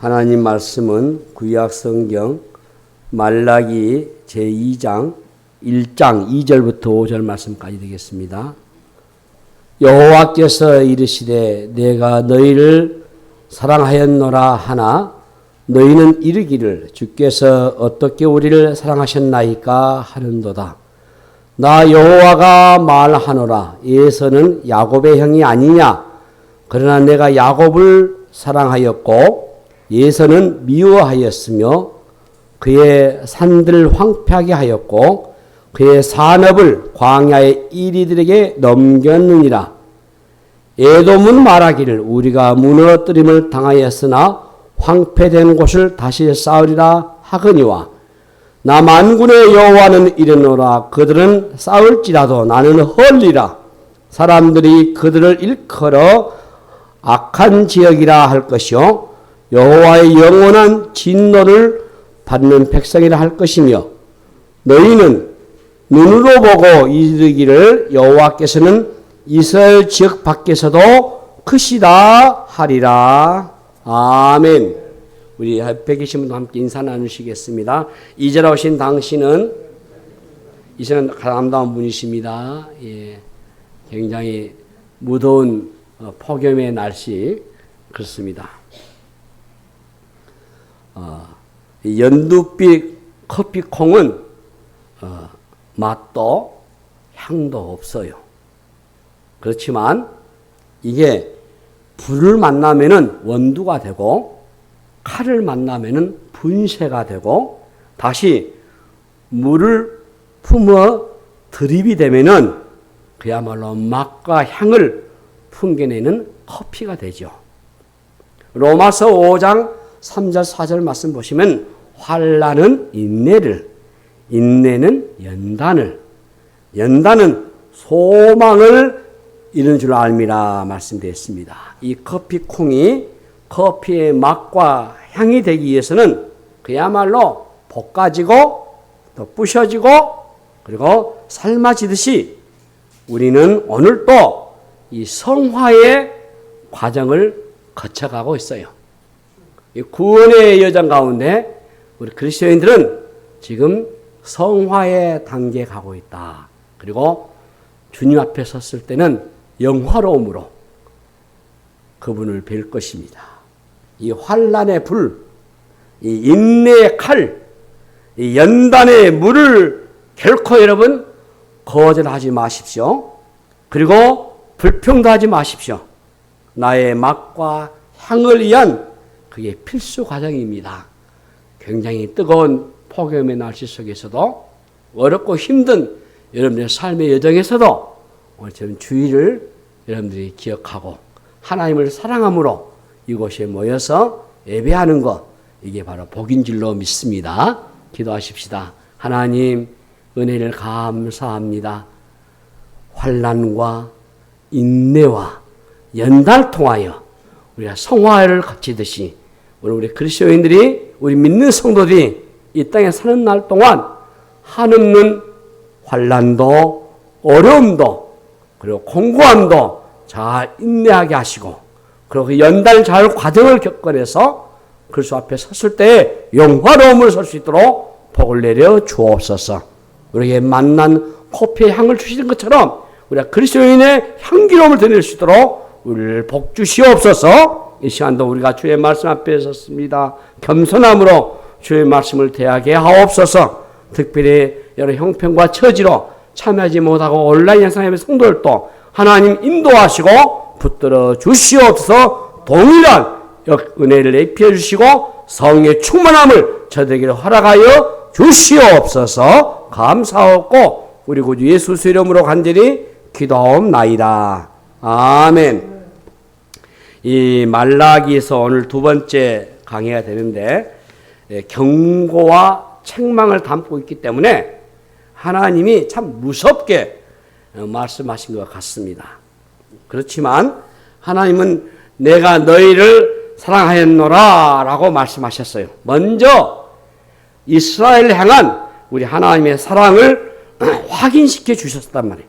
하나님 말씀은 구약 성경 말라기 제2장 1장 2절부터 5절 말씀까지 되겠습니다. 여호와께서 이르시되 내가 너희를 사랑하였노라 하나 너희는 이르기를 주께서 어떻게 우리를 사랑하셨나이까 하는도다. 나 여호와가 말하노라 에서는 야곱의 형이 아니냐. 그러나 내가 야곱을 사랑하였고 에서는 미워하였으며 그의 산들을 황폐하게 하였고 그의 산업을 광야의 이리들에게 넘겼느니라. 에돔은 말하기를 우리가 무너뜨림을 당하였으나 황폐된 곳을 다시 쌓으리라 하거니와 나 만군의 여호와는 이르노라. 그들은 쌓을지라도 나는 헐리라. 사람들이 그들을 일컬어 악한 지역이라 할 것이요 여호와의 영원한 진노를 받는 백성이라 할 것이며 너희는 눈으로 보고 이르기를 여호와께서는 이스라엘 지역 밖에서도 크시다 하리라. 아멘. 우리 옆에 계신 분도 함께 인사 나누시겠습니다. 이제라 오신 당신은 이제는 아름다운 분이십니다. 예, 굉장히 무더운 폭염의 날씨 그렇습니다. 연두빛 커피콩은 맛도 향도 없어요. 그렇지만 이게 불을 만나면은 원두가 되고 칼을 만나면은 분쇄가 되고 다시 물을 품어 드립이 되면은 그야말로 맛과 향을 풍겨내는 커피가 되죠. 로마서 5장 3절 4절 말씀 보시면 환난은 인내를, 인내는 연단을, 연단은 소망을 이루는 줄 알미라 말씀되어 있습니다. 이 커피콩이 커피의 맛과 향이 되기 위해서는 그야말로 볶아지고 또 부셔지고 그리고 삶아지듯이 우리는 오늘 또 이 성화의 과정을 거쳐가고 있어요. 이 구원의 여정 가운데 우리 그리스도인들은 지금 성화의 단계에 가고 있다. 그리고 주님 앞에 섰을 때는 영화로움으로 그분을 뵐 것입니다. 이 환난의 불, 이 인내의 칼, 이 연단의 물을 결코 여러분 거절하지 마십시오. 그리고 불평도 하지 마십시오. 나의 맛과 향을 위한 그게 필수 과정입니다. 굉장히 뜨거운 폭염의 날씨 속에서도 어렵고 힘든 여러분의 삶의 여정에서도 오늘처럼 주의를 여러분들이 기억하고 하나님을 사랑함으로 이곳에 모여서 예배하는 것 이게 바로 복인 줄로 믿습니다. 기도하십시다. 하나님 은혜를 감사합니다. 환난과 인내와 연단을 통하여 우리가 성화를 거치듯이 우리 그리스도인들이 우리 믿는 성도들이 이 땅에 사는 날 동안 한없는 환난도 어려움도 그리고 공고함도 잘 인내하게 하시고 그리고 그 연단 잘 과정을 겪어내서 그리스도 앞에 섰을 때 영화로움을 설 수 있도록 복을 내려 주옵소서. 우리에게 만난 커피의 향을 주시는 것처럼 우리가 그리스도인의 향기로움을 드릴 수 있도록 우리를 복 주시옵소서. 이 시간도 우리가 주의 말씀 앞에 섰습니다. 겸손함으로 주의 말씀을 대하게 하옵소서. 특별히 여러 형편과 처지로 참여하지 못하고 온라인 영상의 성도들도 하나님 인도하시고 붙들어 주시옵소서. 동일한 은혜를 입혀 주시고 성의 충만함을 저들에게 허락하여 주시옵소서. 감사하고 우리 구주 예수 이름으로 간절히 기도하옵나이다. 아멘. 이 말라기에서 오늘 두 번째 강의가 되는데 경고와 책망을 담고 있기 때문에 하나님이 참 무섭게 말씀하신 것 같습니다. 그렇지만 하나님은 내가 너희를 사랑하였노라 라고 말씀하셨어요. 먼저 이스라엘을 향한 우리 하나님의 사랑을 확인시켜 주셨단 말이에요.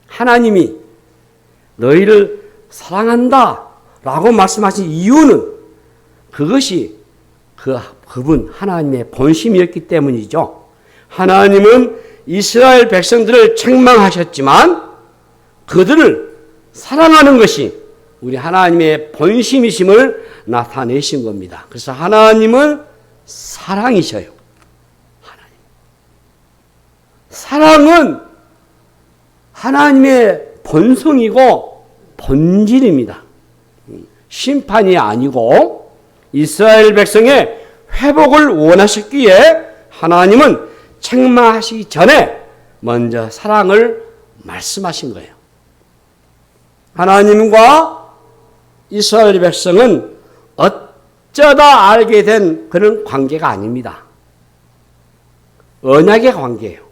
하나님이 너희를 사랑한다 라고 말씀하신 이유는 그것이 그분 하나님의 본심이었기 때문이죠. 하나님은 이스라엘 백성들을 책망하셨지만 그들을 사랑하는 것이 우리 하나님의 본심이심을 나타내신 겁니다. 그래서 하나님은 사랑이셔요. 하나님. 사랑은 하나님의 본성이고 본질입니다. 심판이 아니고 이스라엘 백성의 회복을 원하셨기에 하나님은 책망하시기 전에 먼저 사랑을 말씀하신 거예요. 하나님과 이스라엘 백성은 어쩌다 알게 된 그런 관계가 아닙니다. 언약의 관계예요.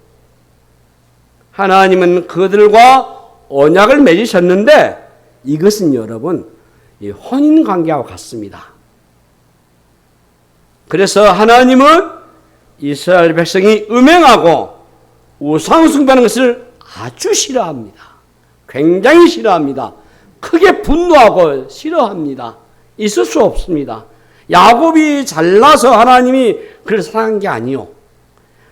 하나님은 그들과 언약을 맺으셨는데 이것은 여러분 혼인 관계와 같습니다. 그래서 하나님은 이스라엘 백성이 음행하고 우상 숭배하는 것을 아주 싫어합니다. 굉장히 싫어합니다. 크게 분노하고 싫어합니다. 있을 수 없습니다. 야곱이 잘나서 하나님이 그를 사랑한 게 아니요.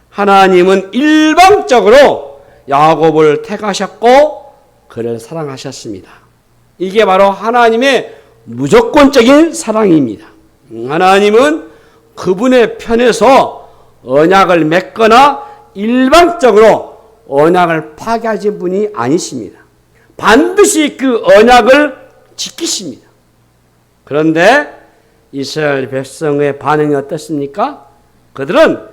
하나님은 일방적으로 야곱을 택하셨고 그를 사랑하셨습니다. 이게 바로 하나님의 무조건적인 사랑입니다. 하나님은 그분의 편에서 언약을 맺거나 일방적으로 언약을 파괴하신 분이 아니십니다. 반드시 그 언약을 지키십니다. 그런데 이스라엘 백성의 반응이 어떻습니까? 그들은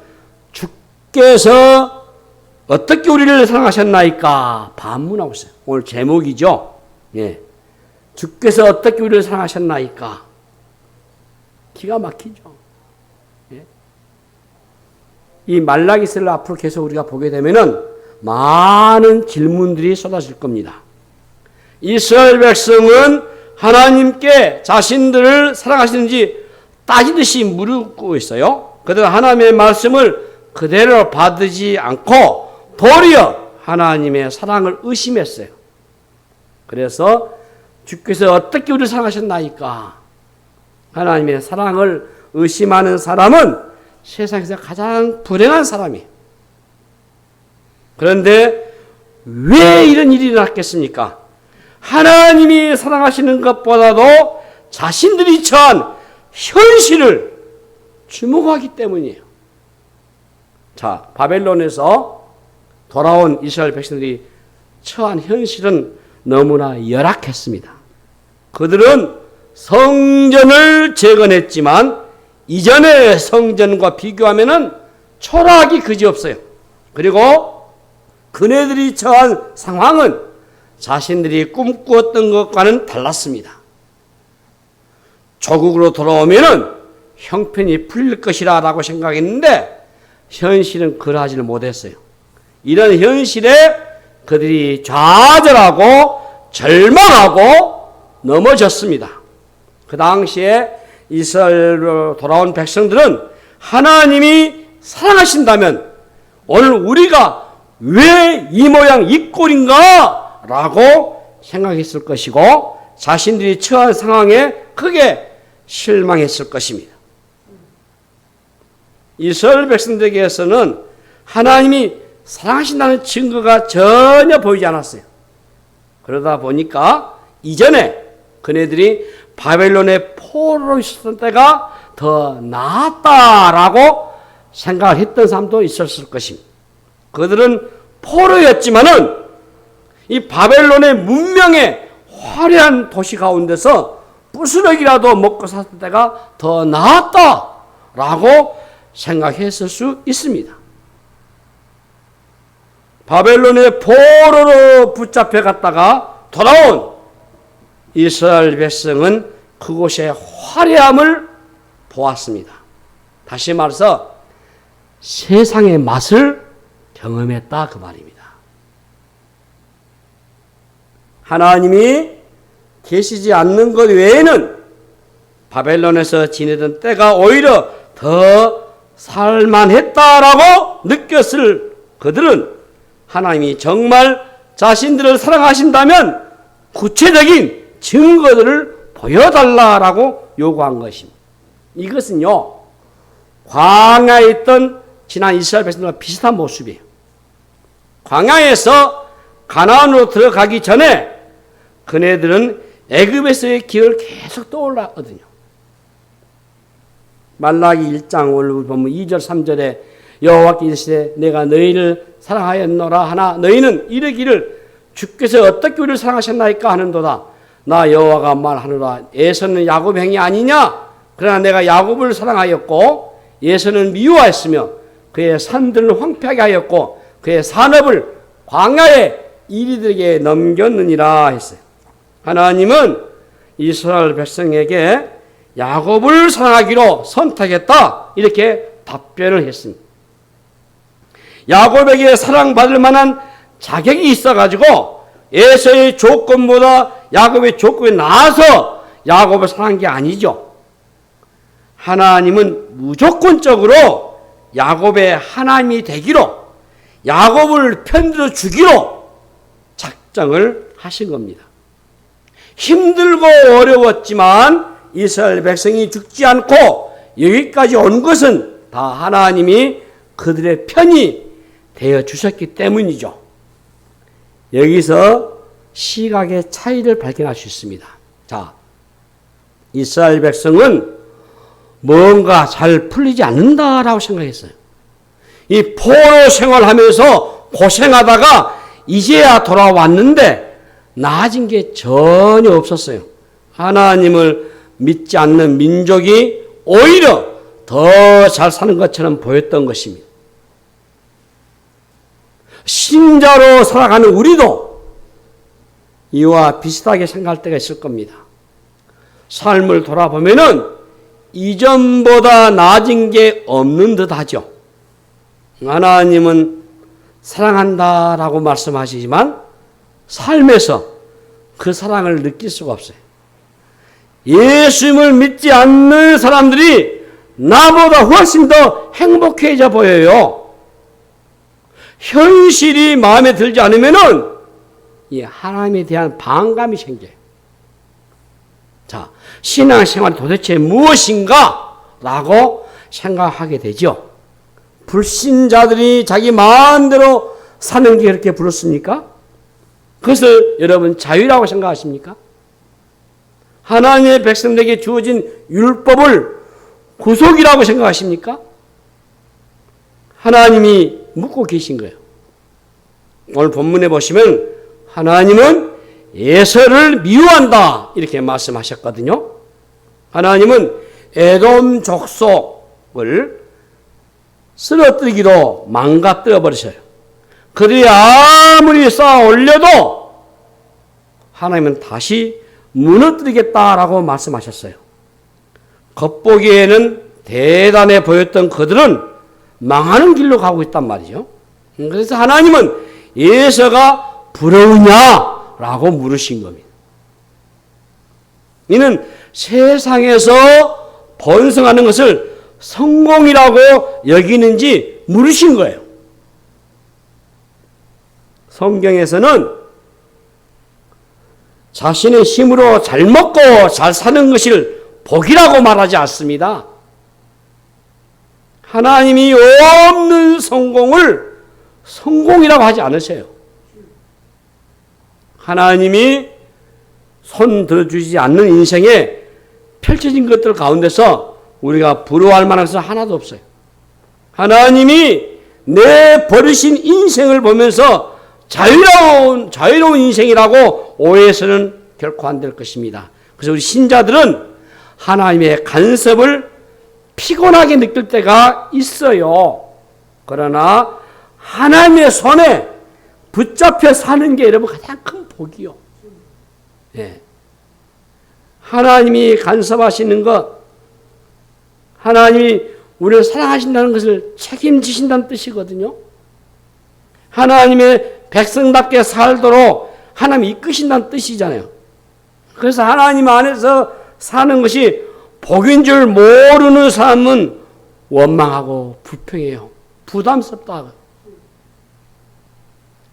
주께서 어떻게 우리를 사랑하셨나이까 반문하고 있어요. 오늘 제목이죠. 예. 주께서 어떻게 우리를 사랑하셨나이까. 기가 막히죠. 예. 이 말라기서를 앞으로 계속 우리가 보게 되면은 많은 질문들이 쏟아질 겁니다. 이스라엘 백성은 하나님께 자신들을 사랑하시는지 따지듯이 물고 있어요. 그들은 하나님의 말씀을 그대로 받지 않고 도리어 하나님의 사랑을 의심했어요. 그래서 주께서 어떻게 우리를 사랑하셨나이까? 하나님의 사랑을 의심하는 사람은 세상에서 가장 불행한 사람이에요. 그런데 왜 이런 일이 일어났겠습니까? 하나님이 사랑하시는 것보다도 자신들이 처한 현실을 주목하기 때문이에요. 자, 바벨론에서 돌아온 이스라엘 백성들이 처한 현실은 너무나 열악했습니다. 그들은 성전을 재건했지만 이전의 성전과 비교하면은 초라하기 그지없어요. 그리고 그네들이 처한 상황은 자신들이 꿈꾸었던 것과는 달랐습니다. 조국으로 돌아오면은 형편이 풀릴 것이라 라고 생각했는데 현실은 그러하지를 못했어요. 이런 현실에 그들이 좌절하고 절망하고 넘어졌습니다. 그 당시에 이스라엘로 돌아온 백성들은 하나님이 사랑하신다면 오늘 우리가 왜 이 모양 이 꼴인가? 라고 생각했을 것이고 자신들이 처한 상황에 크게 실망했을 것입니다. 이스라엘 백성들에게서는 하나님이 사랑하신다는 증거가 전혀 보이지 않았어요. 그러다 보니까 이전에 그네들이 바벨론의 포로로 있었던 때가 더 나았다라고 생각을 했던 사람도 있었을 것입니다. 그들은 포로였지만은 이 바벨론의 문명의 화려한 도시 가운데서 부스러기라도 먹고 살던 때가 더 나았다라고 생각했을 수 있습니다. 바벨론의 포로로 붙잡혀 갔다가 돌아온 이스라엘 백성은 그곳의 화려함을 보았습니다. 다시 말해서 세상의 맛을 경험했다 그 말입니다. 하나님이 계시지 않는 것 외에는 바벨론에서 지내던 때가 오히려 더 살만했다라고 느꼈을 그들은 하나님이 정말 자신들을 사랑하신다면 구체적인 증거들을 보여달라라고 요구한 것입니다. 이것은요, 광야에 있던 지난 이스라엘 백성들과 비슷한 모습이에요. 광야에서 가나안으로 들어가기 전에 그네들은 애굽에서의 기억을 계속 떠올랐거든요. 말라기 1장 오늘 보면 2절 3절에 여호와께 이르시되 내가 너희를 사랑하였노라 하나 너희는 이르기를 주께서 어떻게 우리를 사랑하셨나이까 하는도다. 나 여호와가 말하노라 에서는 야곱의 행위 아니냐. 그러나 내가 야곱을 사랑하였고 에서는 미워하였으며 그의 산들을 황폐하게 하였고 그의 산업을 광야에 이리들에게 넘겼느니라 했어요. 하나님은 이스라엘 백성에게 야곱을 사랑하기로 선택했다 이렇게 답변을 했습니다. 야곱에게 사랑받을 만한 자격이 있어가지고 에서의 조건보다 야곱의 조건이 나아서 야곱을 사랑한 게 아니죠. 하나님은 무조건적으로 야곱의 하나님이 되기로 야곱을 편들어 주기로 작정을 하신 겁니다. 힘들고 어려웠지만 이스라엘 백성이 죽지 않고 여기까지 온 것은 다 하나님이 그들의 편이 되어 주셨기 때문이죠. 여기서 시각의 차이를 발견할 수 있습니다. 자, 이스라엘 백성은 뭔가 잘 풀리지 않는다라고 생각했어요. 이 포로 생활하면서 고생하다가 이제야 돌아왔는데 나아진 게 전혀 없었어요. 하나님을 믿지 않는 민족이 오히려 더 잘 사는 것처럼 보였던 것입니다. 신자로 살아가는 우리도 이와 비슷하게 생각할 때가 있을 겁니다. 삶을 돌아보면은 이전보다 나아진 게 없는 듯 하죠. 하나님은 사랑한다라고 말씀하시지만 삶에서 그 사랑을 느낄 수가 없어요. 예수님을 믿지 않는 사람들이 나보다 훨씬 더 행복해져 보여요. 현실이 마음에 들지 않으면은 이 하나님에 대한 반감이 생겨요. 자, 신앙생활이 도대체 무엇인가? 라고 생각하게 되죠. 불신자들이 자기 마음대로 사는 게 그렇게 부럽습니까? 그것을 여러분 자유라고 생각하십니까? 하나님의 백성들에게 주어진 율법을 구속이라고 생각하십니까? 하나님이 묻고 계신 거예요. 오늘 본문에 보시면 하나님은 에서를 미워한다 이렇게 말씀하셨거든요. 하나님은 에돔 족속을 쓰러뜨리기로 망가뜨려 버리셔요. 그들이 아무리 쌓아 올려도 하나님은 다시 무너뜨리겠다라고 말씀하셨어요. 겉보기에는 대단해 보였던 그들은 망하는 길로 가고 있단 말이죠. 그래서 하나님은 에서가 부러우냐라고 물으신 겁니다. 이는 세상에서 번성하는 것을 성공이라고 여기는지 물으신 거예요. 성경에서는 자신의 힘으로 잘 먹고 잘 사는 것을 복이라고 말하지 않습니다. 하나님이 없는 성공을 성공이라고 하지 않으세요. 하나님이 손 들어주지 않는 인생에 펼쳐진 것들 가운데서 우리가 부러워할 만한 것은 하나도 없어요. 하나님이 내버리신 인생을 보면서 자유로운 인생이라고 오해해서는 결코 안 될 것입니다. 그래서 우리 신자들은 하나님의 간섭을 피곤하게 느낄 때가 있어요. 그러나 하나님의 손에 붙잡혀 사는 게 여러분 가장 큰 복이요. 예. 하나님이 간섭하시는 것, 하나님이 우리를 사랑하신다는 것을 책임지신다는 뜻이거든요. 하나님의 백성답게 살도록 하나님이 이끄신다는 뜻이잖아요. 그래서 하나님 안에서 사는 것이 복인 줄 모르는 사람은 원망하고 불평해요. 부담스럽다.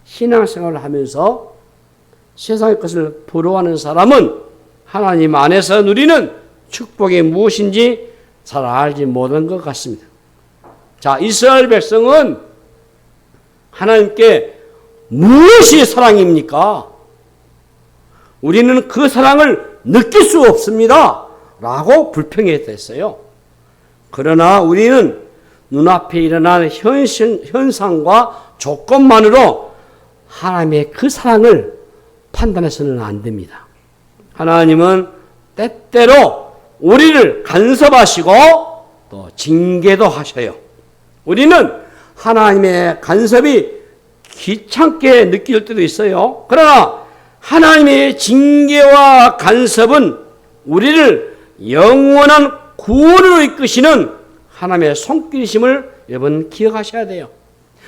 신앙생활을 하면서 세상의 것을 부러워하는 사람은 하나님 안에서 누리는 축복이 무엇인지 잘 알지 못한 것 같습니다. 자, 이스라엘 백성은 하나님께 무엇이 사랑입니까? 우리는 그 사랑을 느낄 수 없습니다. 라고 불평했어요. 그러나 우리는 눈앞에 일어나는 현상과 조건만으로 하나님의 그 사랑을 판단해서는 안 됩니다. 하나님은 때때로 우리를 간섭하시고 또 징계도 하셔요. 우리는 하나님의 간섭이 귀찮게 느낄 때도 있어요. 그러나 하나님의 징계와 간섭은 우리를 영원한 구원으로 이끄시는 하나님의 손길이심을 여러분 기억하셔야 돼요.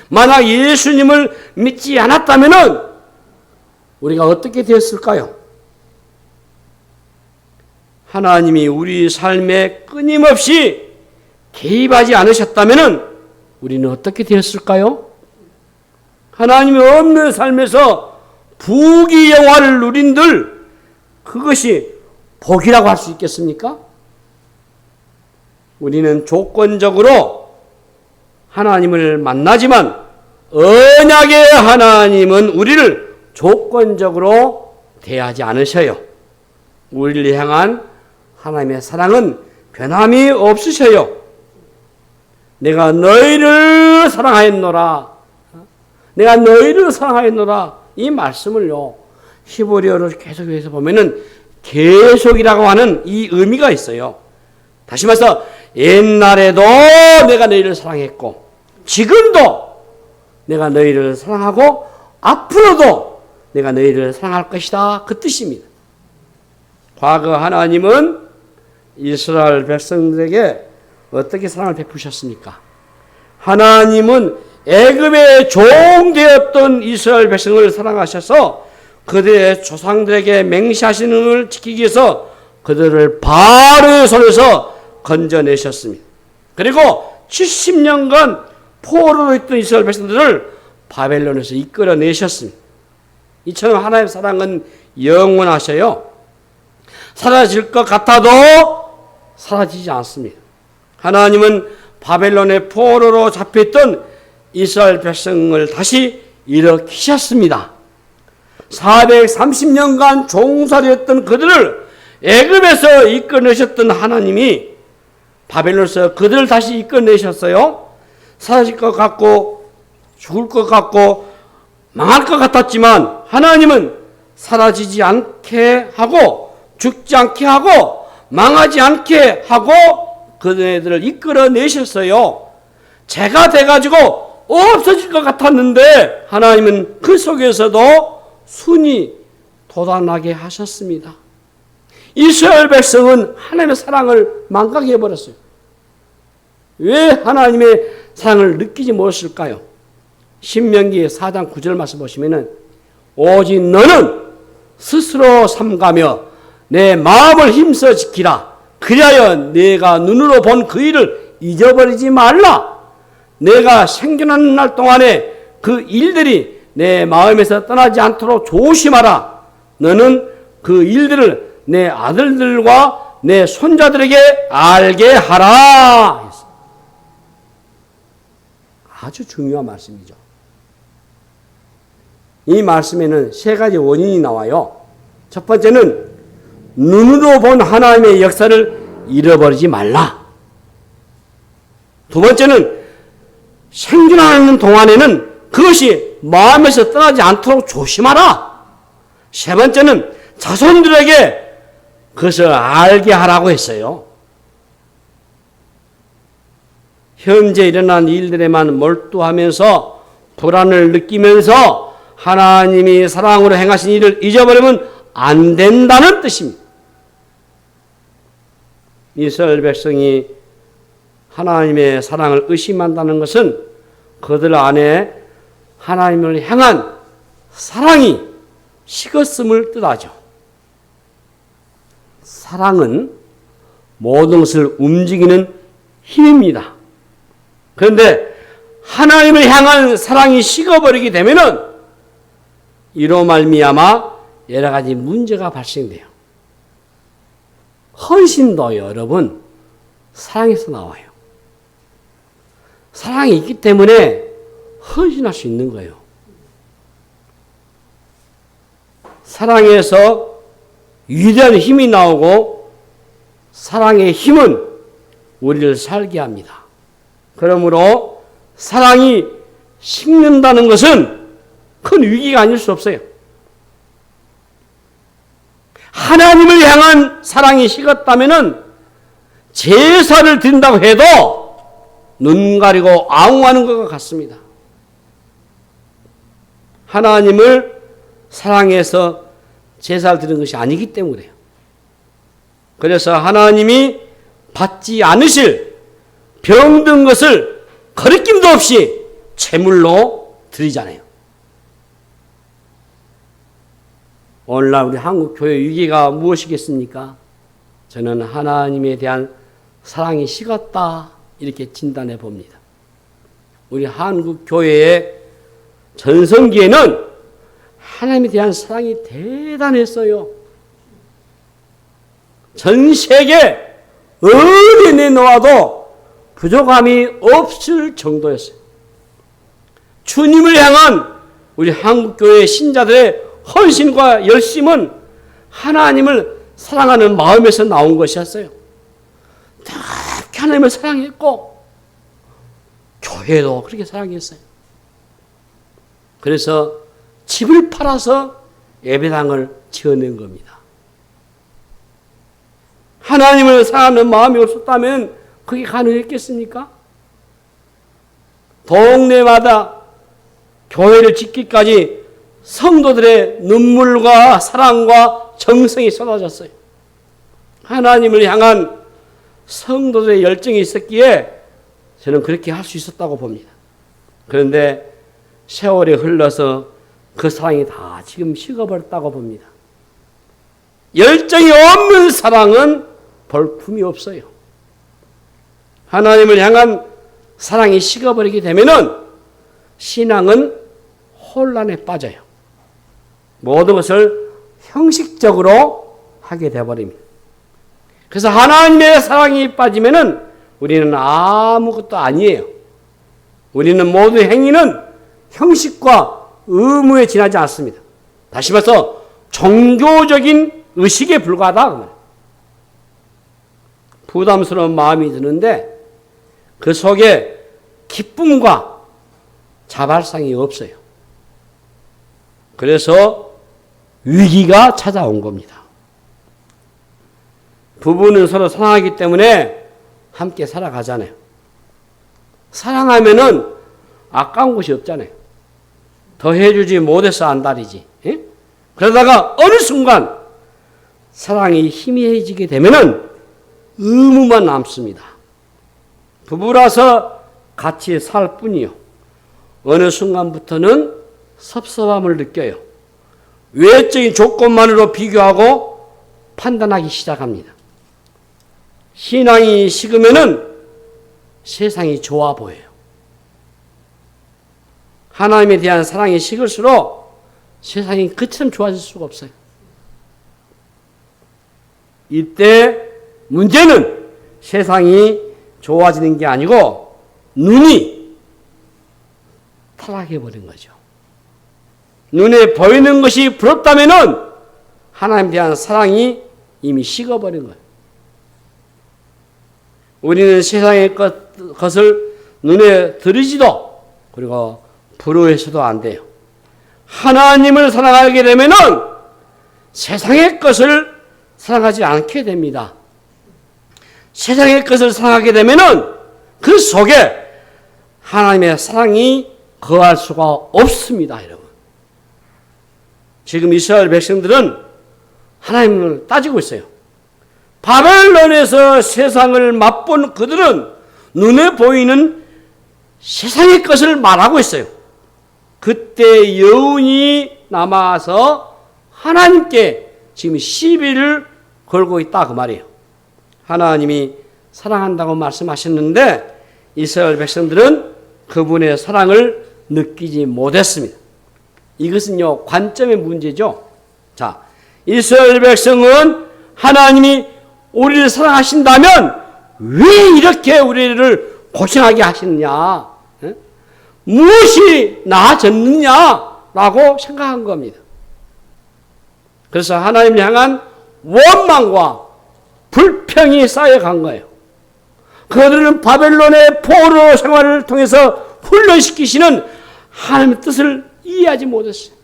만약 예수님을 믿지 않았다면 우리가 어떻게 되었을까요? 하나님이 우리 삶에 끊임없이 개입하지 않으셨다면 우리는 어떻게 되었을까요? 하나님이 없는 삶에서 부귀영화를 누린들 그것이 복이라고 할 수 있겠습니까? 우리는 조건적으로 하나님을 만나지만 언약의 하나님은 우리를 조건적으로 대하지 않으셔요. 우리를 향한 하나님의 사랑은 변함이 없으셔요. 내가 너희를 사랑하였노라. 내가 너희를 사랑하였노라. 이 말씀을요, 히브리어로 계속해서 보면은 계속이라고 하는 이 의미가 있어요. 다시 말해서 옛날에도 내가 너희를 사랑했고 지금도 내가 너희를 사랑하고 앞으로도 내가 너희를 사랑할 것이다. 그 뜻입니다. 과거 하나님은 이스라엘 백성들에게 어떻게 사랑을 베푸셨습니까? 하나님은 애굽의 종되었던 이스라엘 백성을 사랑하셔서 그들의 조상들에게 맹세하시는 것을 지키기 위해서 그들을 바로의 손에서 건져내셨습니다. 그리고 70년간 포로로 있던 이스라엘 백성들을 바벨론에서 이끌어내셨습니다. 이처럼 하나님의 사랑은 영원하셔요. 사라질 것 같아도 사라지지 않습니다. 하나님은 바벨론의 포로로 잡혀있던 이스라엘 백성을 다시 일으키셨습니다. 430년간 종살이했던 그들을 애굽에서 이끌어내셨던 하나님이 바벨론에서 그들을 다시 이끌어내셨어요. 사라질 것 같고 죽을 것 같고 망할 것 같았지만 하나님은 사라지지 않게 하고 죽지 않게 하고 망하지 않게 하고 그들을 이끌어내셨어요. 죄가 돼가지고 없어질 것 같았는데 하나님은 그 속에서도 순히 돋아나게 하셨습니다. 이스라엘 백성은 하나님의 사랑을 망각해버렸어요. 왜 하나님의 사랑을 느끼지 못했을까요? 신명기 4장 9절 말씀 보시면은 오직 너는 스스로 삼가며 내 마음을 힘써 지키라. 그리하여 내가 눈으로 본 그 일을 잊어버리지 말라. 내가 생존하는 날 동안에 그 일들이 내 마음에서 떠나지 않도록 조심하라. 너는 그 일들을 내 아들들과 내 손자들에게 알게 하라. 아주 중요한 말씀이죠. 이 말씀에는 세 가지 원인이 나와요. 첫 번째는 눈으로 본 하나님의 역사를 잃어버리지 말라. 두 번째는 생존하는 동안에는 그것이 마음에서 떠나지 않도록 조심하라. 세 번째는 자손들에게 그것을 알게 하라고 했어요. 현재 일어난 일들에만 몰두하면서 불안을 느끼면서 하나님이 사랑으로 행하신 일을 잊어버리면 안 된다는 뜻입니다. 이스라엘 백성이 하나님의 사랑을 의심한다는 것은 그들 안에 하나님을 향한 사랑이 식었음을 뜻하죠. 사랑은 모든 것을 움직이는 힘입니다. 그런데 하나님을 향한 사랑이 식어버리게 되면은 이로 말미암아 여러 가지 문제가 발생돼요. 헌신도 여러분 사랑에서 나와요. 사랑이 있기 때문에 헌신할 수 있는 거예요. 사랑에서 위대한 힘이 나오고 사랑의 힘은 우리를 살게 합니다. 그러므로 사랑이 식는다는 것은 큰 위기가 아닐 수 없어요. 하나님을 향한 사랑이 식었다면 제사를 드린다고 해도 눈 가리고 아웅하는 것과 같습니다. 하나님을 사랑해서 제사를 드리는 것이 아니기 때문에요. 그래서 하나님이 받지 않으실 병든 것을 거리낌도 없이 제물로 드리잖아요. 오늘날 우리 한국 교회 위기가 무엇이겠습니까? 저는 하나님에 대한 사랑이 식었다 이렇게 진단해 봅니다. 우리 한국 교회의 전성기에는 하나님에 대한 사랑이 대단했어요. 전 세계 어디 내놓아도 부족함이 없을 정도였어요. 주님을 향한 우리 한국교회 신자들의 헌신과 열심은 하나님을 사랑하는 마음에서 나온 것이었어요. 그렇게 하나님을 사랑했고 교회도 그렇게 사랑했어요. 그래서 집을 팔아서 예배당을 지어낸 겁니다. 하나님을 사랑하는 마음이 없었다면 그게 가능했겠습니까? 동네마다 교회를 짓기까지 성도들의 눈물과 사랑과 정성이 쏟아졌어요. 하나님을 향한 성도들의 열정이 있었기에 저는 그렇게 할 수 있었다고 봅니다. 그런데 세월이 흘러서 그 사랑이 다 지금 식어버렸다고 봅니다. 열정이 없는 사랑은 볼품이 없어요. 하나님을 향한 사랑이 식어버리게 되면은 신앙은 혼란에 빠져요. 모든 것을 형식적으로 하게 되어버립니다. 그래서 하나님의 사랑이 빠지면은 우리는 아무것도 아니에요. 우리는 모든 행위는 형식과 의무에 지나지 않습니다. 다시 말해서 종교적인 의식에 불과하다. 부담스러운 마음이 드는데 그 속에 기쁨과 자발성이 없어요. 그래서 위기가 찾아온 겁니다. 부부는 서로 사랑하기 때문에 함께 살아가잖아요. 사랑하면은 아까운 것이 없잖아요. 더 해주지 못해서 안달이지. 예? 그러다가 어느 순간 사랑이 희미해지게 되면은 의무만 남습니다. 부부라서 같이 살 뿐이요. 어느 순간부터는 섭섭함을 느껴요. 외적인 조건만으로 비교하고 판단하기 시작합니다. 신앙이 식으면은 세상이 좋아 보여요. 하나님에 대한 사랑이 식을수록 세상이 그처럼 좋아질 수가 없어요. 이때 문제는 세상이 좋아지는 게 아니고 눈이 타락해버린 거죠. 눈에 보이는 것이 부럽다면은 하나님에 대한 사랑이 이미 식어버린 거예요. 우리는 세상의 것을 눈에 들이지도 그리고 부러워해서도 안 돼요. 하나님을 사랑하게 되면은 세상의 것을 사랑하지 않게 됩니다. 세상의 것을 사랑하게 되면은 그 속에 하나님의 사랑이 거할 수가 없습니다, 여러분. 지금 이스라엘 백성들은 하나님을 따지고 있어요. 바벨론에서 세상을 맛본 그들은 눈에 보이는 세상의 것을 말하고 있어요. 그때 여운이 남아서 하나님께 지금 시비를 걸고 있다 그 말이에요. 하나님이 사랑한다고 말씀하셨는데 이스라엘 백성들은 그분의 사랑을 느끼지 못했습니다. 이것은요 관점의 문제죠. 자, 이스라엘 백성은 하나님이 우리를 사랑하신다면 왜 이렇게 우리를 고생하게 하시느냐? 무엇이 나아졌느냐라고 생각한 겁니다. 그래서 하나님을 향한 원망과 불평이 쌓여간 거예요. 그들은 바벨론의 포로 생활을 통해서 훈련시키시는 하나님의 뜻을 이해하지 못했어요.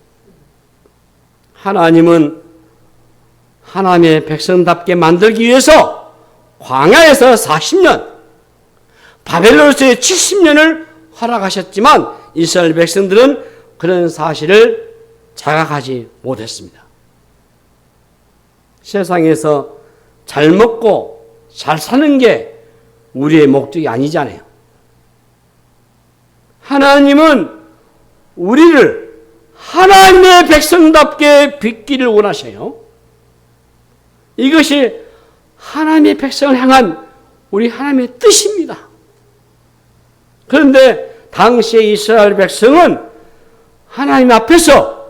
하나님은 하나님의 백성답게 만들기 위해서 광야에서 40년, 바벨론에서의 70년을 허락하셨지만 이스라엘 백성들은 그런 사실을 자각하지 못했습니다. 세상에서 잘 먹고 잘 사는 게 우리의 목적이 아니잖아요. 하나님은 우리를 하나님의 백성답게 빚기를 원하셔요. 이것이 하나님의 백성을 향한 우리 하나님의 뜻입니다. 그런데 당시의 이스라엘 백성은 하나님 앞에서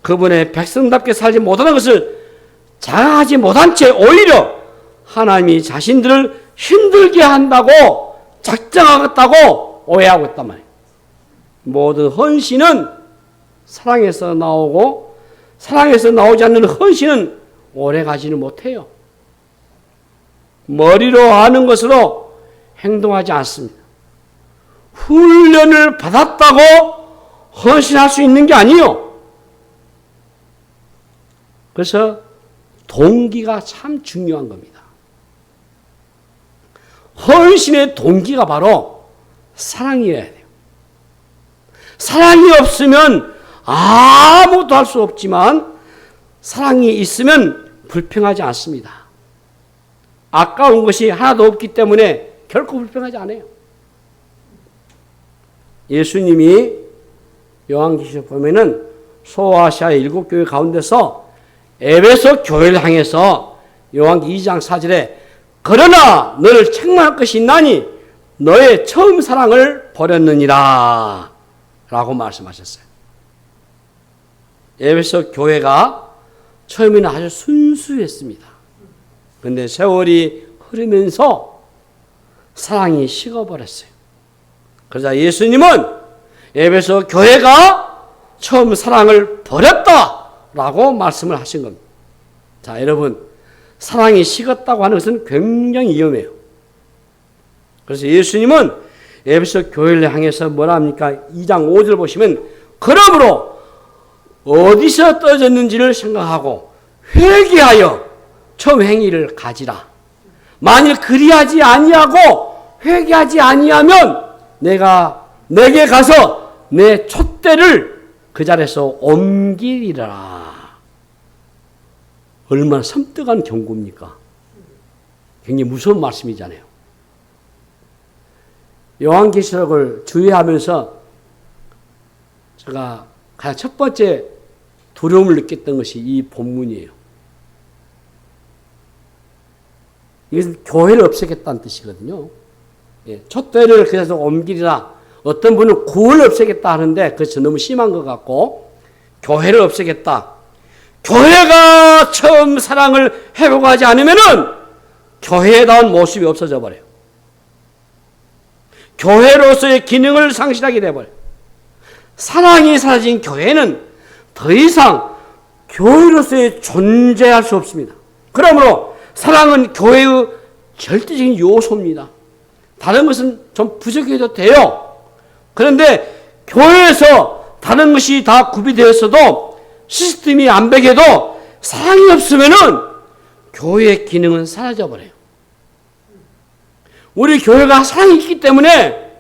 그분의 백성답게 살지 못하는 것을 자각하지 못한 채 오히려 하나님이 자신들을 힘들게 한다고 작정하겠다고 오해하고 있단 말이에요. 모든 헌신은 사랑에서 나오고 사랑에서 나오지 않는 헌신은 오래가지는 못해요. 머리로 아는 것으로 행동하지 않습니다. 훈련을 받았다고 헌신할 수 있는 게 아니에요. 그래서 동기가 참 중요한 겁니다. 헌신의 동기가 바로 사랑이어야 돼요. 사랑이 없으면 아무것도 할 수 없지만 사랑이 있으면 불평하지 않습니다. 아까운 것이 하나도 없기 때문에 결코 불평하지 않아요. 예수님이 요한계시록 보면은 소아시아의 7교회 가운데서 에베소 교회를 향해서 요한계시록 2장 4절에 그러나 너를 책망할 것이 있나니 너의 처음 사랑을 버렸느니라 라고 말씀하셨어요. 에베소 교회가 처음에는 아주 순수했습니다. 그런데 세월이 흐르면서 사랑이 식어버렸어요. 그러자 예수님은 에베소 교회가 처음 사랑을 버렸다라고 말씀을 하신 겁니다. 자, 여러분, 사랑이 식었다고 하는 것은 굉장히 위험해요. 그래서 예수님은 에베소 교회를 향해서 뭐라 합니까? 2장 5절 보시면 그러므로 어디서 떨어졌는지를 생각하고 회개하여 처음 행위를 가지라. 만일 그리하지 아니하고 회개하지 아니하면 내가 내게 가서 내 촛대를 그 자리에서 옮기리라. 얼마나 섬뜩한 경고입니까? 굉장히 무서운 말씀이잖아요. 요한계시록을 주의하면서 제가 가장 첫 번째 두려움을 느꼈던 것이 이 본문이에요. 이것은 교회를 없애겠다는 뜻이거든요. 예, 촛대를 그래서 옮기리라. 어떤 분은 구원을 없애겠다 하는데 그것은 너무 심한 것 같고 교회를 없애겠다. 교회가 처음 사랑을 회복하지 않으면은 교회다운 모습이 없어져 버려요. 교회로서의 기능을 상실하게 돼버려요. 사랑이 사라진 교회는 더 이상 교회로서의 존재할 수 없습니다. 그러므로 사랑은 교회의 절대적인 요소입니다. 다른 것은 좀 부족해도 돼요. 그런데 교회에서 다른 것이 다 구비되었어도 시스템이 안 배겨도 사랑이 없으면은 교회의 기능은 사라져버려요. 우리 교회가 사랑이 있기 때문에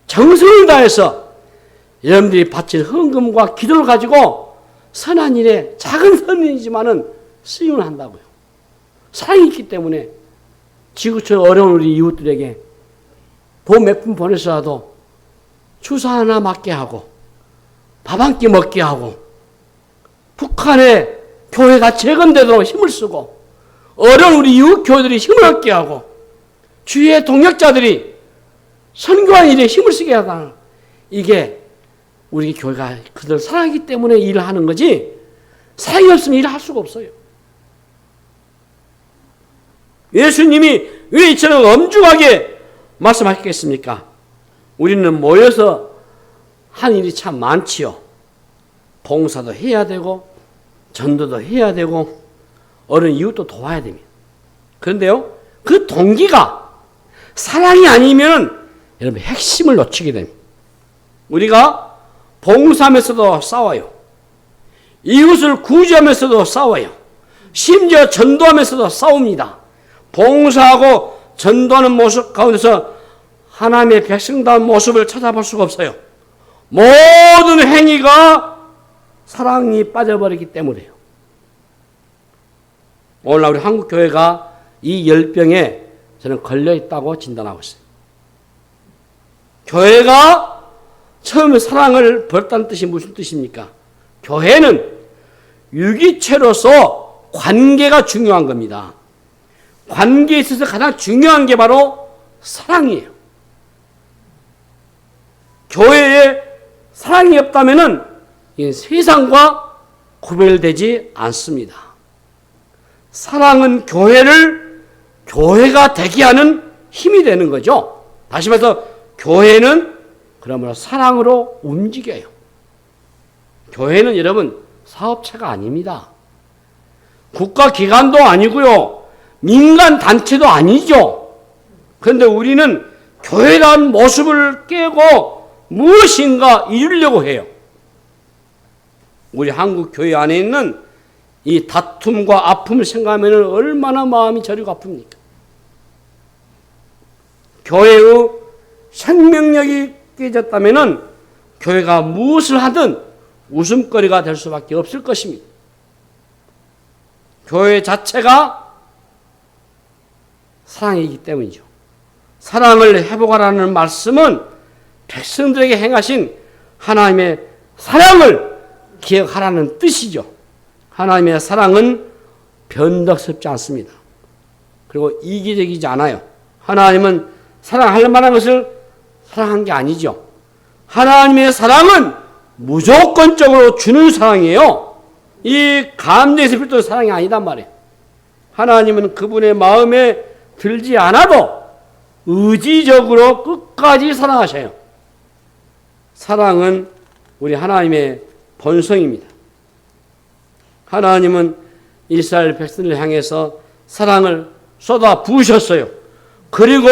정성을 다해서 여러분들이 바친 헌금과 기도를 가지고 선한 일에 작은 선이지만은 쓰임을 한다고요. 사랑이 있기 때문에 지구촌 어려운 우리 이웃들에게 돈 몇 푼 보내서라도 주사 하나 맞게 하고 밥 한 끼 먹게 하고 북한에 교회가 재건되도록 힘을 쓰고 어려운 우리 이웃 교회들이 힘을 얻게 하고 주위의 동역자들이 선교한 일에 힘을 쓰게 하다. 이게 우리 교회가 그들 사랑하기 때문에 일을 하는 거지 사랑이 없으면 일을 할 수가 없어요. 예수님이 왜 이처럼 엄중하게 말씀하셨겠습니까? 우리는 모여서 한 일이 참 많지요. 봉사도 해야 되고 전도도 해야 되고 어른 이웃도 도와야 됩니다. 그런데요, 그 동기가 사랑이 아니면 여러분 핵심을 놓치게 됩니다. 우리가 봉사하면서도 싸워요. 이웃을 구제하면서도 싸워요. 심지어 전도하면서도 싸웁니다. 봉사하고 전도하는 모습 가운데서 하나님의 백성다운 모습을 찾아볼 수가 없어요. 모든 행위가 사랑이 빠져버리기 때문에요. 오늘날 우리 한국교회가 이 열병에 저는 걸려있다고 진단하고 있어요. 교회가 처음에 사랑을 버렸다는 뜻이 무슨 뜻입니까? 교회는 유기체로서 관계가 중요한 겁니다. 관계에 있어서 가장 중요한 게 바로 사랑이에요. 교회에 사랑이 없다면 세상과 구별되지 않습니다. 사랑은 교회를 교회가 되게 하는 힘이 되는 거죠. 다시 말해서 교회는 그러므로 사랑으로 움직여요. 교회는 여러분 사업체가 아닙니다. 국가기관도 아니고요. 민간 단체도 아니죠. 그런데 우리는 교회라는 모습을 깨고 무엇인가 이루려고 해요. 우리 한국 교회 안에 있는 이 다툼과 아픔을 생각하면 얼마나 마음이 저리고 아픕니까? 교회의 생명력이 깨졌다면 교회가 무엇을 하든 웃음거리가 될 수밖에 없을 것입니다. 교회 자체가 사랑이기 때문이죠. 사랑을 회복하라는 말씀은 백성들에게 행하신 하나님의 사랑을 기억하라는 뜻이죠. 하나님의 사랑은 변덕스럽지 않습니다. 그리고 이기적이지 않아요. 하나님은 사랑할 만한 것을 사랑한 게 아니죠. 하나님의 사랑은 무조건적으로 주는 사랑이에요. 이 감정에서 비롯된 사랑이 아니단 말이에요. 하나님은 그분의 마음에 들지 않아도 의지적으로 끝까지 사랑하셔요. 사랑은 우리 하나님의 본성입니다. 하나님은 이스라엘 백성을 향해서 사랑을 쏟아 부으셨어요. 그리고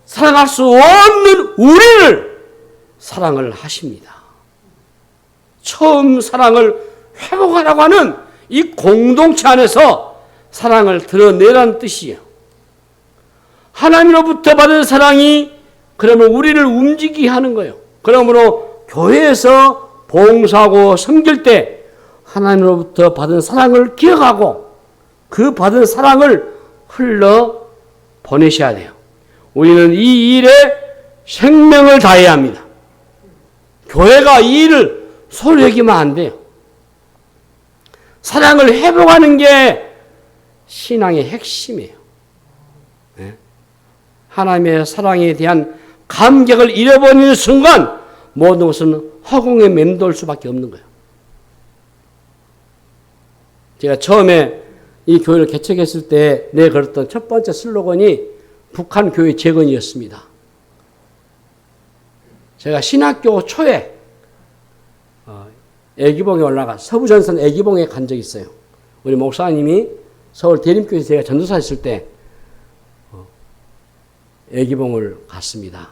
사랑할 수 없는 우리를 사랑을 하십니다. 처음 사랑을 회복하라고 하는 이 공동체 안에서 사랑을 드러내라는 뜻이에요. 하나님으로부터 받은 사랑이 그러면 우리를 움직이게 하는 거예요. 그러므로 교회에서 봉사하고 섬길 때 하나님으로부터 받은 사랑을 기억하고 그 받은 사랑을 흘러 보내셔야 돼요. 우리는 이 일에 생명을 다해야 합니다. 교회가 이 일을 소홀히 여기면 안 돼요. 사랑을 회복하는 게 신앙의 핵심이에요. 네? 하나님의 사랑에 대한 감격을 잃어버리는 순간 모든 것은 허공에 맴돌 수밖에 없는 거예요. 제가 처음에 이 교회를 개척했을 때 내걸었던 첫 번째 슬로건이 북한 교회 재건이었습니다. 제가 신학교 초에 애기봉에 올라가 서부전선 애기봉에 간 적이 있어요. 우리 목사님이 서울 대림교회에서 제가 전도사 했을 때 애기봉을 갔습니다.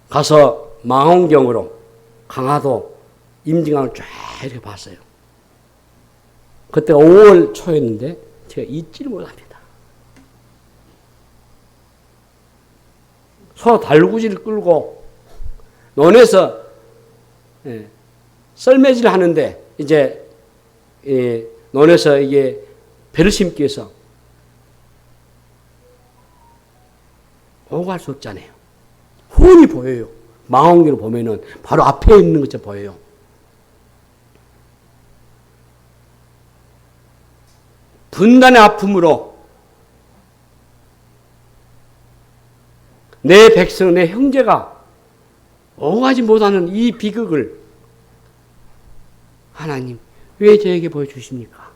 가서 망원경으로 강화도 임진강을 쫙 이렇게 봤어요. 그때 5월 초였는데 제가 잊지를 못합니다. 소 달구지를 끌고 논에서 썰매질을 하는데 이제 논에서 이게 배를 심기 위해서 오고 갈 수 없잖아요. 훤히 보여요. 망원경으로 보면은 바로 앞에 있는 것처럼 보여요. 분단의 아픔으로 내 백성, 내 형제가 오가지 못하는 이 비극을 하나님 왜 저에게 보여주십니까?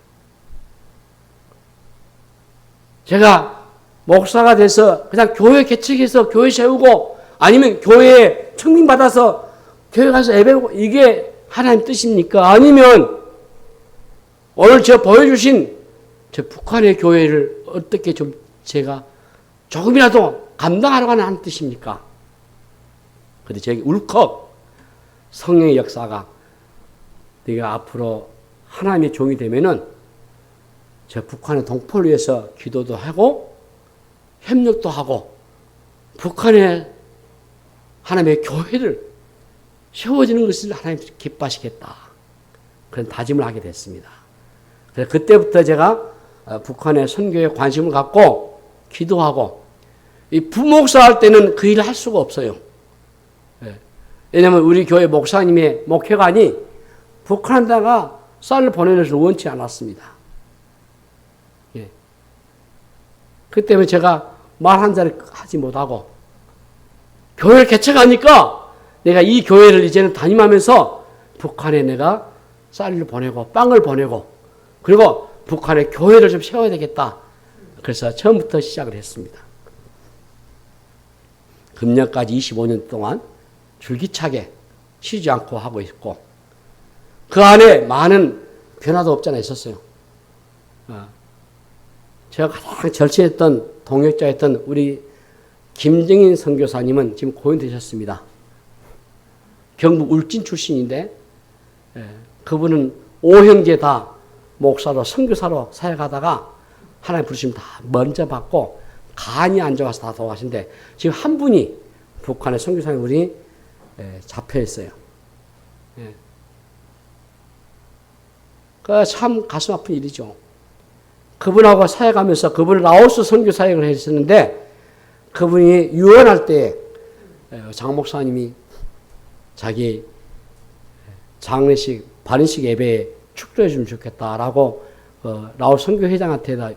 제가 목사가 돼서 그냥 교회 개척해서 교회 세우고 아니면 교회에 청빙받아서 교회 가서 예배하고 이게 하나님 뜻입니까? 아니면 오늘 저 보여주신 저 북한의 교회를 어떻게 좀 제가 조금이라도 감당하려고 하는 뜻입니까? 근데 저기 울컥 성령의 역사가 네가 앞으로 하나님의 종이 되면은 저 북한의 동포를 위해서 기도도 하고 협력도 하고 북한의 하나님의 교회를 세워지는 것을 하나님 기뻐하시겠다. 그런 다짐을 하게 됐습니다. 그래서 그때부터 제가 북한의 선교에 관심을 갖고 기도하고 이 부목사 할 때는 그 일을 할 수가 없어요. 왜냐하면 우리 교회 목사님의 목회관이 북한에다가 쌀을 보내는 것을 원치 않았습니다. 그 때문에 제가 말 한 자리 하지 못하고 교회를 개척하니까 내가 이 교회를 이제는 담임하면서 북한에 내가 쌀을 보내고 빵을 보내고 그리고 북한의 교회를 좀 세워야 되겠다. 그래서 처음부터 시작을 했습니다. 금년까지 25년 동안 줄기차게 쉬지 않고 하고 있고 그 안에 많은 변화도 없지 않아 있었어요. 제가 가장 절친했던 동역자였던 우리 김정인 선교사님은 지금 고인되셨습니다. 경북 울진 출신인데 그분은 5형제 다 목사로 선교사로 사역하다가 하나님 부르심 다 먼저 받고 간이 안 좋아서 다 돌아가신데 지금 한 분이 북한의 선교사님 분이 잡혀 있어요. 그 참 가슴 아픈 일이죠. 그분하고 사역하면서 그분은 라오스 선교 사역을 했었는데 그분이 유언할 때 장 목사님이 자기 장례식 발인식 예배에 축도해 주면 좋겠다라고 라오스 선교 회장한테다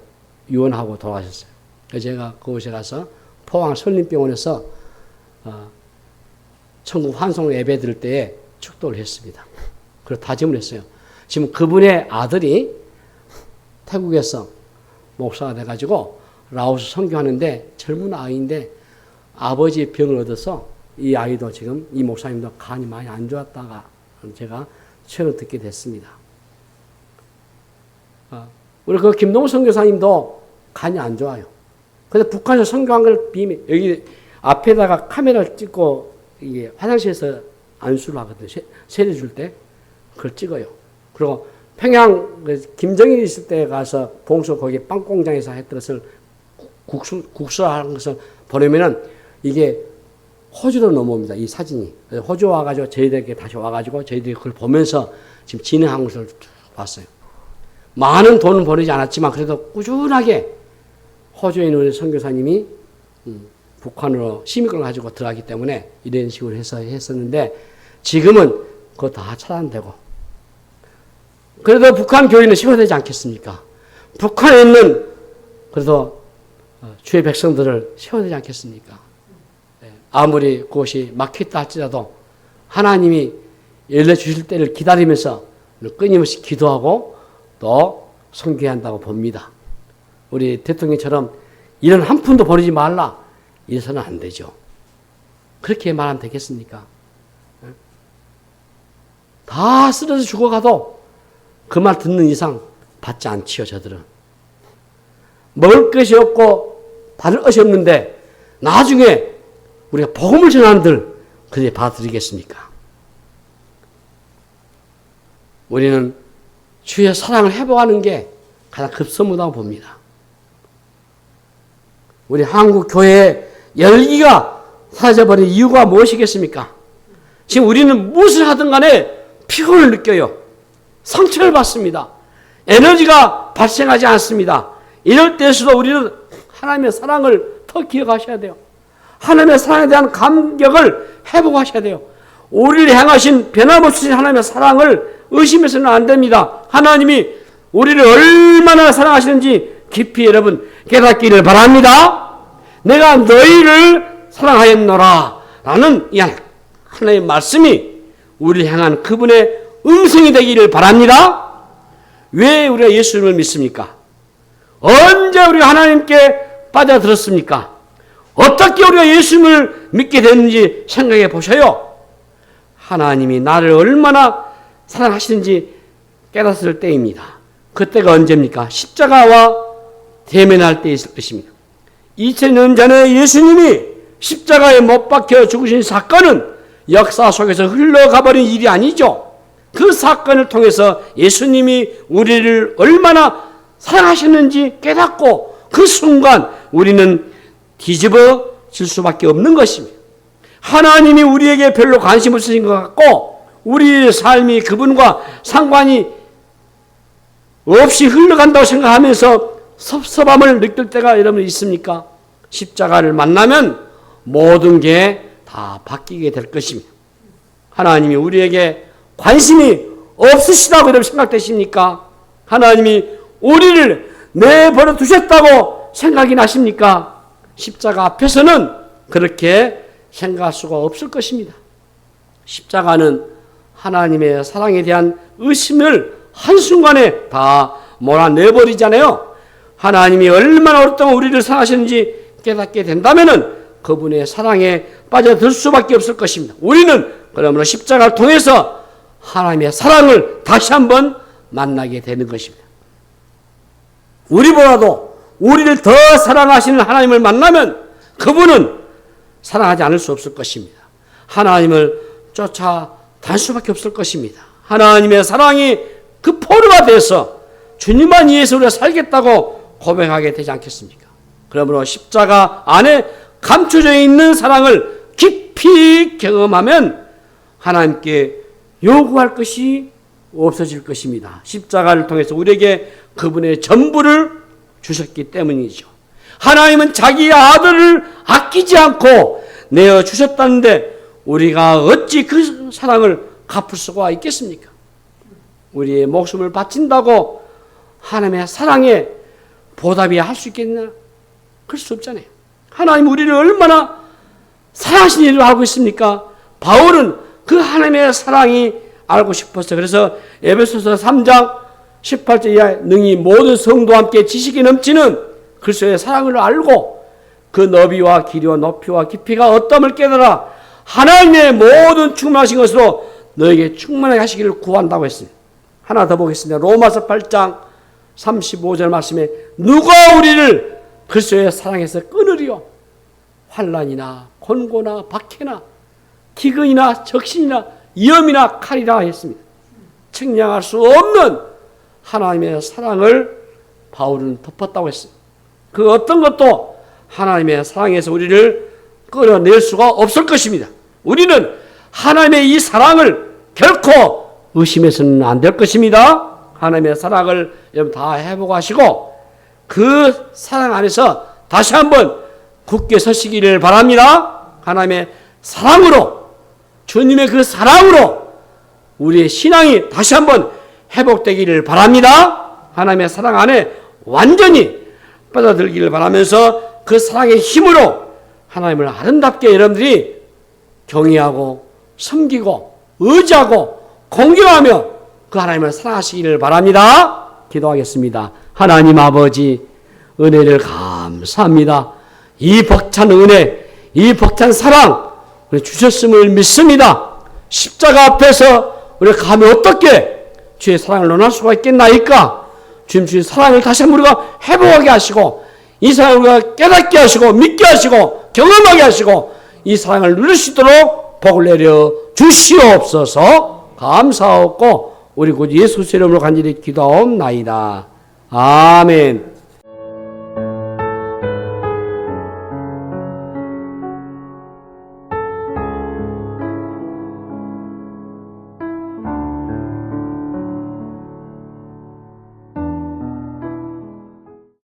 유언하고 돌아가셨어요. 그래서 제가 그곳에 가서 포항 설림병원에서 천국 환송 예배 드릴 때에 축도를 했습니다. 그리고 다짐을 했어요. 지금 그분의 아들이 태국에서 목사가 돼가지고 라오스 선교하는데 젊은 아이인데 아버지의 병을 얻어서 이 아이도 지금 이 목사님도 간이 많이 안 좋았다가 제가 최근 듣게 됐습니다. 우리 그 김동우 선교사님도 간이 안 좋아요. 근데 북한에서 선교한 걸 비밀 여기 앞에다가 카메라를 찍고 이게 화장실에서 안수를 하거든요. 세례 줄 때 그걸 찍어요. 그리고 평양 김정일 있을 때 가서 봉수 거기 빵 공장에서 했던 것을 국수하는 것을 보내면은 이게 호주로 넘어옵니다. 이 사진이. 호주 와가지고 저희들에게 다시 와가지고 저희들이 그걸 보면서 지금 진행한 것을 봤어요. 많은 돈은 벌이지 않았지만 그래도 꾸준하게 호주에 있는 우리 선교사님이 북한으로 시민권을 가지고 들어가기 때문에 이런 식으로 해서 했었는데 지금은 그거 다 차단되고 그래도 북한 교회는 세워되지 않겠습니까? 북한에 있는 그래도 주의 백성들을 세워되지 않겠습니까? 아무리 그것이 막혔다 할지라도 하나님이 열려주실 때를 기다리면서 끊임없이 기도하고 또 선교한다고 봅니다. 우리 대통령처럼 이런 한 푼도 버리지 말라 이래서는 안 되죠. 그렇게 말하면 되겠습니까? 다 쓰러져 죽어가도 그 말 듣는 이상 받지 않지요. 저들은 먹을 것이 없고 바를 것이 없는데 나중에 우리가 복음을 전하는들 그들이 받아들이겠습니까? 우리는 주의 사랑을 회복하는 게 가장 급선무다고 봅니다. 우리 한국 교회의 열기가 사라져버린 이유가 무엇이겠습니까? 지금 우리는 무엇을 하든 간에 피곤을 느껴요. 상처를 받습니다. 에너지가 발생하지 않습니다. 이럴 때에서도 우리는 하나님의 사랑을 더 기억하셔야 돼요. 하나님의 사랑에 대한 감격을 회복하셔야 돼요. 우리를 향하신 변함없으신 하나님의 사랑을 의심해서는 안 됩니다. 하나님이 우리를 얼마나 사랑하시는지 깊이 여러분 깨닫기를 바랍니다. 내가 너희를 사랑하였노라 라는 이 하나님의 말씀이 우리를 향한 그분의 음성이 되기를 바랍니다. 왜 우리가 예수님을 믿습니까? 언제 우리가 하나님께 빠져들었습니까? 어떻게 우리가 예수님을 믿게 됐는지 생각해 보셔요. 하나님이 나를 얼마나 사랑하시는지 깨닫을 때입니다. 그때가 언제입니까? 십자가와 대면할 때 있을 것입니다. 2000년 전에 예수님이 십자가에 못 박혀 죽으신 사건은 역사 속에서 흘러가버린 일이 아니죠. 그 사건을 통해서 예수님이 우리를 얼마나 사랑하셨는지 깨닫고 그 순간 우리는 뒤집어질 수밖에 없는 것입니다. 하나님이 우리에게 별로 관심 없으신 것 같고 우리의 삶이 그분과 상관이 없이 흘러간다고 생각하면서 섭섭함을 느낄 때가 여러분 있습니까? 십자가를 만나면 모든 게 다 바뀌게 될 것입니다. 하나님이 우리에게 관심이 없으시다고 여러분 생각되십니까? 하나님이 우리를 내버려 두셨다고 생각이 나십니까? 십자가 앞에서는 그렇게 생각할 수가 없을 것입니다. 십자가는 하나님의 사랑에 대한 의심을 한순간에 다 몰아내버리잖아요. 하나님이 얼마나 오랫동안 우리를 사랑하시는지 깨닫게 된다면 그분의 사랑에 빠져들 수밖에 없을 것입니다. 우리는 그러므로 십자가를 통해서 하나님의 사랑을 다시 한번 만나게 되는 것입니다. 우리보다도 우리를 더 사랑하시는 하나님을 만나면 그분은 사랑하지 않을 수 없을 것입니다. 하나님을 쫓아다닐 수밖에 없을 것입니다. 하나님의 사랑이 그 포로가 돼서 주님만 위해서 우리가 살겠다고 고백하게 되지 않겠습니까? 그러므로 십자가 안에 감춰져 있는 사랑을 깊이 경험하면 하나님께 요구할 것이 없어질 것입니다. 십자가를 통해서 우리에게 그분의 전부를 주셨기 때문이죠. 하나님은 자기 아들을 아끼지 않고 내어주셨다는데 우리가 어찌 그 사랑을 갚을 수가 있겠습니까? 우리의 목숨을 바친다고 하나님의 사랑에 보답이 할 수 있겠나? 그럴 수 없잖아요. 하나님 우리를 얼마나 사랑하신 일을 알고 있습니까? 바울은 그 하나님의 사랑이 알고 싶었어요. 그래서 에베소서 3장 18절 이하에 능히 모든 성도와 함께 지식이 넘치는 그리스도의 사랑을 알고 그 너비와 길이와 높이와 깊이가 어떠함을 깨달아 하나님의 모든 충만하신 것으로 너에게 충만하게 하시기를 구한다고 했습니다. 하나 더 보겠습니다. 로마서 8장 35절 말씀에 누가 우리를 그리스도의 사랑에서 끊으리요? 환난이나 곤고나 박해나 기근이나 적신이나 위험이나 칼이라 했습니다. 측량할 수 없는 하나님의 사랑을 바울은 덮었다고 했어요. 그 어떤 것도 하나님의 사랑에서 우리를 끌어낼 수가 없을 것입니다. 우리는 하나님의 이 사랑을 결코 의심해서는 안 될 것입니다. 하나님의 사랑을 여러분 다 회복하시고 그 사랑 안에서 다시 한번 굳게 서시기를 바랍니다. 하나님의 사랑으로, 주님의 그 사랑으로 우리의 신앙이 다시 한번 회복되기를 바랍니다. 하나님의 사랑 안에 완전히 빠져들기를 바라면서 그 사랑의 힘으로 하나님을 아름답게 여러분들이 경외하고 섬기고 의지하고 공경하며 그 하나님을 사랑하시기를 바랍니다. 기도하겠습니다. 하나님 아버지, 은혜를 감사합니다. 이 벅찬 은혜, 이 벅찬 사랑 우리 주셨음을 믿습니다. 십자가 앞에서 우리가 감히 어떻게 주의 사랑을 논할 수가 있겠나이까? 주의 사랑을 다시 한번 우리가 회복하게 하시고 이 사랑을 우리가 깨닫게 하시고 믿게 하시고 경험하게 하시고 이 사랑을 누릴 수 있도록 복을 내려 주시옵소서. 감사하고 우리 곧 예수 이름으로 간절히 기도하옵나이다. 아멘.